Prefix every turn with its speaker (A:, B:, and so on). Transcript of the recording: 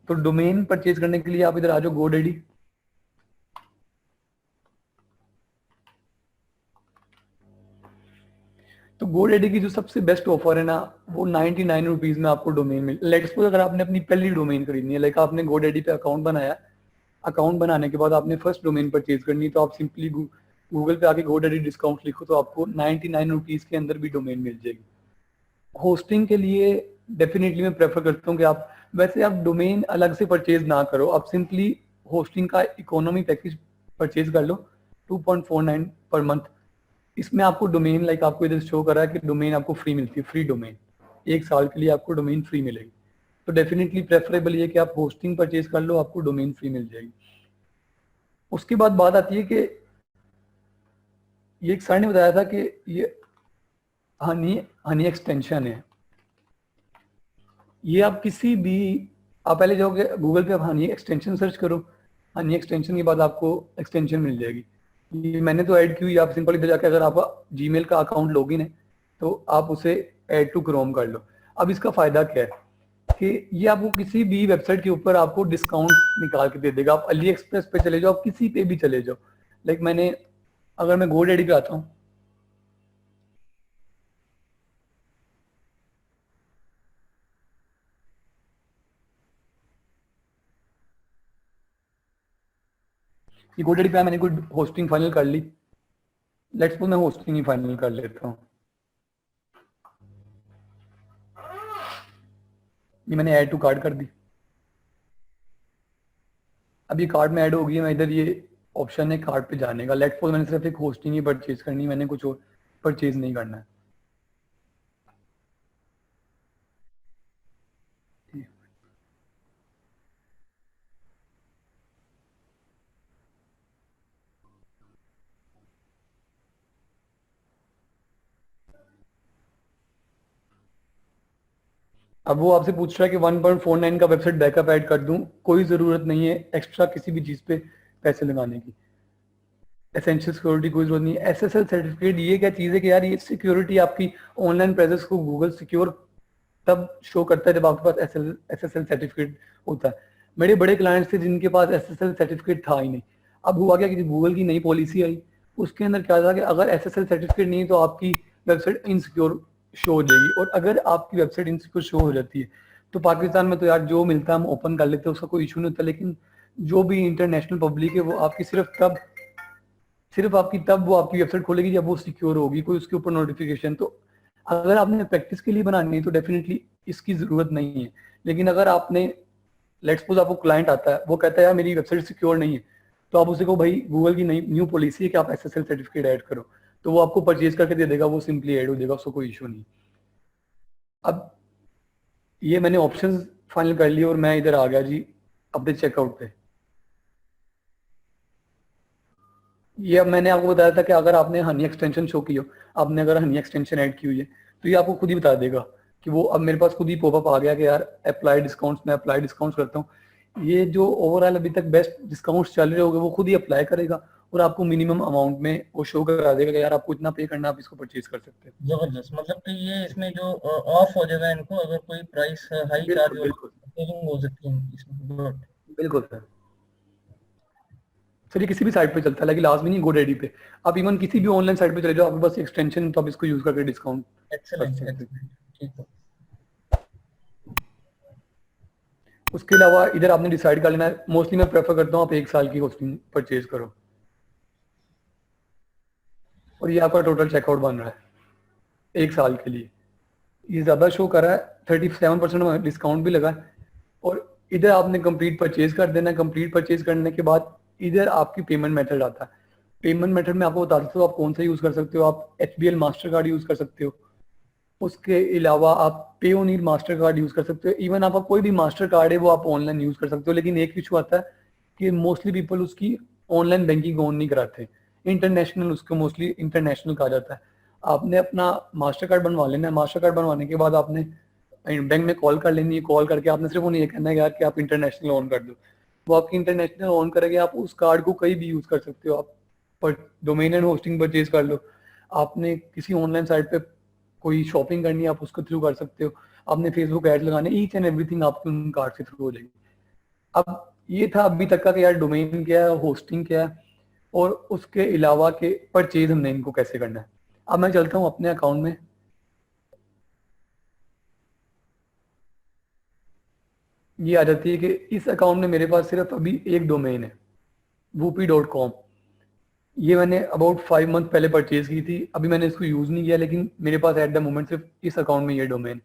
A: तो domain purchase करने के लिए आप इधर आ जाओ GoDaddy। तो GoDaddy की जो सबसे बेस्ट ऑफर है ना, वो 99 रुपीज में आपको डोमेन मिल। लेट्स सपोज अगर आपने अपनी पहली डोमेन खरीदनी है, लाइक आपने GoDaddy पे अकाउंट बनाया, अकाउंट बनाने के बाद आपने फर्स्ट डोमेन परचेज करनी है, तो आप सिंपली गूगल पे आके GoDaddy डिस्काउंट लिखो तो आपको 99 रुपीज के अंदर भी डोमेन मिल जाएगी। होस्टिंग के लिए डेफिनेटली मैं प्रेफर करता हूँ कि आप, वैसे आप डोमेन अलग से परचेज ना करो, आप सिंपली होस्टिंग का इकोनॉमी पैकेज परचेज कर लो 2.49 पर मंथ। इसमें आपको डोमेन, लाइक आपको इधर शो कर रहा है कि डोमेन आपको फ्री मिलती है, फ्री डोमेन 1 साल के लिए आपको डोमेन फ्री मिलेगी। तो डेफिनेटली प्रेफरेबल ये कि आप होस्टिंग परचेज कर लो, आपको डोमेन फ्री मिल जाएगी। उसके बाद बात आती है कि ये एक सर ने बताया था कि ये हनी हनी एक्सटेंशन है। ये आप किसी भी, आप पहले जाओगे गूगल पे, आप हनी एक्सटेंशन सर्च करो, हनी एक्सटेंशन के बाद आपको एक्सटेंशन मिल जाएगी। ये मैंने तो ऐड की हुई, आप सिंपल इधर जाके, अगर आपका जीमेल का अकाउंट लॉगिन है तो आप उसे ऐड टू क्रोम कर लो। अब इसका फायदा क्या है कि ये आपको किसी भी वेबसाइट के ऊपर आपको डिस्काउंट निकाल के दे देगा। आप अली एक्सप्रेस पे चले जाओ, आप किसी पे भी चले जाओ, लाइक मैंने, अगर मैं GoDaddy पे आता हूँ, ये GoDaddy पे मैंने कोई होस्टिंग फाइनल कर ली, लेट्स सपोज मैं होस्टिंग ही फाइनल कर लेता हूँ। ये मैंने ऐड टू कार्ड कर दी, अब ये कार्ड में ऐड हो गई है। मैं इधर ये ऑप्शन है कार्ड पे जाने का, लेट्स सपोज मैंने सिर्फ एक होस्टिंग ही परचेज करनी है, मैंने कुछ और परचेज नहीं करना है। अब वो आपसे पूछ रहा है कि 1.49 का वेबसाइट बैकअप ऐड कर दूं, कोई ज़रूरत नहीं है एक्स्ट्रा किसी भी चीज़ पे पैसे लगाने की। एसेंशियल सिक्योरिटी कोई जरूरत नहीं है। SSL सर्टिफिकेट ये क्या चीज़ है कि यार, ये सिक्योरिटी आपकी ऑनलाइन प्रेजेंस को गूगल सिक्योर तब शो करता है जब आपके पास SSL सर्टिफिकेट होता है। मेरे बड़े क्लाइंट्स थे जिनके पास SSL सर्टिफिकेट था ही नहीं। अब हुआ क्या कि गूगल की नई पॉलिसी आई, उसके अंदर क्या था कि अगर SSL सर्टिफिकेट नहीं है तो आपकी वेबसाइट इनसिक्योर शो हो जाएगी। और अगर आपकी वेबसाइट इनसिक्योर शो हो जाती है तो पाकिस्तान में तो यार जो मिलता है हम ओपन कर लेते हैं, उसका कोई इशू नहीं होता, लेकिन जो भी इंटरनेशनल पब्लिक है वो आपकी सिर्फ आपकी तब वो आपकी वेबसाइट खोलेगी जब वो सिक्योर होगी, कोई उसके ऊपर नोटिफिकेशन। तो अगर आपने प्रैक्टिस के लिए बनानी है तो डेफिनेटली इसकी जरूरत नहीं है। लेकिन अगर आपने, लेट्स सपोज आपको क्लाइंट आता है, वो कहता है यार मेरी वेबसाइट सिक्योर नहीं है, तो आप उसे को भाई गूगल की नई न्यू पॉलिसी है कि आप SSL सर्टिफिकेट ऐड करो, तो वो आपको परचेज करके दे देगा, वो सिंपली ऐड हो जाएगा, उसको कोई इशू नहीं। अब ये मैंने ऑप्शन फाइनल कर लिए और मैं इधर आ गया जी अपने चेकआउट पे। ये अब मैंने आपको बताया था कि अगर आपने हनी एक्सटेंशन शो की हो, आपने अगर हनी एक्सटेंशन ऐड की हुई है, तो ये आपको खुद ही बता देगा कि वो, अब मेरे पास खुद ही पॉपअप आ गया कि यार अप्लाई डिस्काउंट्स, मैं अप्लाई डिस्काउंट्स करता हूँ। ये जो ओवरऑल अभी तक बेस्ट डिस्काउंट्स चल रहे होंगे वो खुद ही अप्लाई करेगा और आपको मिनिमम अमाउंट में वो शो करा देगा कि यार आपको इतना पे करना, आप इसको परचेज कर सकते हैं।
B: जबरदस्त। मतलब कि ये इसमें जो ऑफ हो जाएगा इनको, अगर कोई प्राइस हाई चार्ज
A: बिल्कुल
B: हो
A: बिल्कुल
B: सेविंग हो सकती है इसमें। गुड।
A: बिल्कुल सर ये किसी भी साइट पे चलता है, लेकिन लाजमी नहीं GoDaddy पे, आप इवन किसी भी ऑनलाइन साइट पे चले जाओ, आपके पास एक्सटेंशन, तो आप इसको यूज करके डिस्काउंट कर
B: एक्सेलेंट
A: सकते हैं।
B: एक्सेलेंट। ठीक है।
A: उसके अलावा इधर आपने डिसाइड कर लेना है, मोस्टली मैं प्रेफर करता हूँ आप 1 साल की होस्टिंग परचेज करो, और ये आपका टोटल चेकआउट बन रहा है 1 साल के लिए। ये ज़्यादा शो कर रहा है, 37% डिस्काउंट भी लगा है। और इधर आपने कंप्लीट परचेज कर देना है। कंप्लीट परचेज करने के बाद इधर आपकी पेमेंट मेथड आता है। पेमेंट मेथड में आपको बता देता हूँ आप कौन सा यूज़ कर सकते हो। आप HBL मास्टर कार्ड यूज़ कर सकते हो, उसके अलावा आप पेओनीर मास्टर कार्ड यूज़ कर सकते हो। इवन आपका कोई भी मास्टर कार्ड है वो आप ऑनलाइन यूज़ कर सकते हो, लेकिन एक इशू आता है कि मोस्टली पीपल उसकी ऑनलाइन बैंकिंग ऑन नहीं कराते। इंटरनेशनल, उसको मोस्टली इंटरनेशनल कहा जाता है। आपने अपना मास्टर कार्ड बनवा लेना है। मास्टर कार्ड बनवाने के बाद आपने बैंक में कॉल कर लेनी है। कॉल करके आपने सिर्फ उन्हें ये कहना है यार कि आप इंटरनेशनल ऑन कर दो, वो आपकी इंटरनेशनल ऑन करेंगे। आप उस कार्ड को कहीं भी यूज़ कर सकते हो। आप पर डोमेन एंड होस्टिंग परचेज कर लो, आपने किसी ऑनलाइन साइट पे कोई शॉपिंग करनी है आप उसको थ्रू कर सकते हो, आपने फेसबुक ऐड लगाने, ईच एंड एवरीथिंग आपकी उन कार्ड से थ्रू हो जाएगी। अब ये था अभी तक का कि यार डोमेन क्या है, होस्टिंग क्या है, और उसके अलावा के परचेज हमने इनको कैसे करना है। अब मैं चलता हूँ अपने अकाउंट में। ये आ जाती है कि इस अकाउंट में मेरे पास सिर्फ अभी एक डोमेन है, whoopee.com। ये मैंने अबाउट 5 मंथ पहले परचेज की थी, अभी मैंने इसको यूज नहीं किया, लेकिन मेरे पास एट द मोमेंट सिर्फ इस अकाउंट में ये डोमेन।